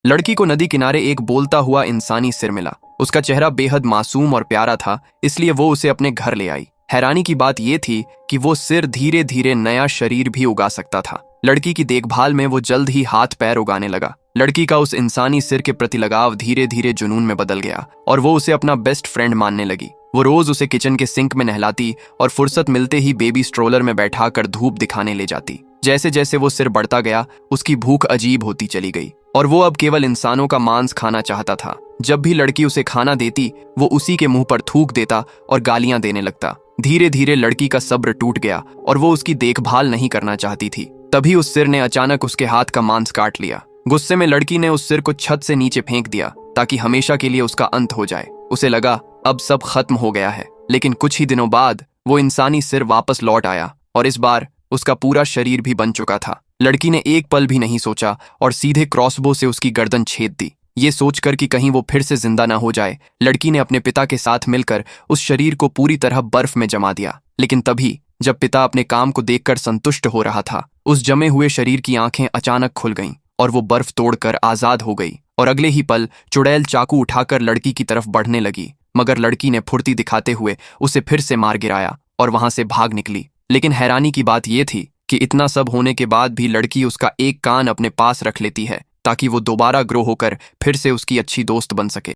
लड़की को नदी किनारे एक बोलता हुआ इंसानी सिर मिला। उसका चेहरा बेहद मासूम और प्यारा था, इसलिए वो उसे अपने घर ले आई। हैरानी की बात यह थी कि वो सिर धीरे धीरे नया शरीर भी उगा सकता था। लड़की की देखभाल में वो जल्द ही हाथ पैर उगाने लगा। लड़की का उस इंसानी सिर के प्रति लगाव धीरे धीरे जुनून में बदल गया और वो उसे अपना बेस्ट फ्रेंड मानने लगी। वो रोज उसे किचन के सिंक में नहलाती और फुर्सत मिलते ही बेबी स्ट्रोलर में बैठाकर धूप दिखाने ले जाती। जैसे जैसे वो सिर बढ़ता गया, उसकी भूख अजीब होती चली गई और वो अब केवल इंसानों का मांस खाना चाहता था। जब भी लड़की उसे खाना देती, वो उसी के मुंह पर थूक देता और गालियां देने लगता। धीरे धीरे लड़की का सब्र टूट गया और वो उसकी देखभाल नहीं करना चाहती थी। तभी उस सिर ने अचानक उसके हाथ का मांस काट लिया। गुस्से में लड़की ने उस सिर को छत से नीचे फेंक दिया ताकि हमेशा के लिए उसका अंत हो जाए। उसे लगा अब सब खत्म हो गया है, लेकिन कुछ ही दिनों बाद वो इंसानी सिर वापस लौट आया और इस बार उसका पूरा शरीर भी बन चुका था। लड़की ने एक पल भी नहीं सोचा और सीधे क्रॉसबो से उसकी गर्दन छेद दी। ये सोचकर कि कहीं वो फिर से जिंदा ना हो जाए, लड़की ने अपने पिता के साथ मिलकर उस शरीर को पूरी तरह बर्फ में जमा दिया। लेकिन तभी जब पिता अपने काम को देखकर संतुष्ट हो रहा था, उस जमे हुए शरीर की आंखें अचानक खुल गईं और वो बर्फ तोड़कर आजाद हो गई और अगले ही पल चुड़ैल चाकू उठाकर लड़की की तरफ बढ़ने लगी। मगर लड़की ने फुर्ती दिखाते हुए उसे फिर से मार गिराया और वहां से भाग निकली। लेकिन हैरानी की बात यह थी कि इतना सब होने के बाद भी लड़की उसका एक कान अपने पास रख लेती है ताकि वो दोबारा ग्रो होकर फिर से उसकी अच्छी दोस्त बन सके।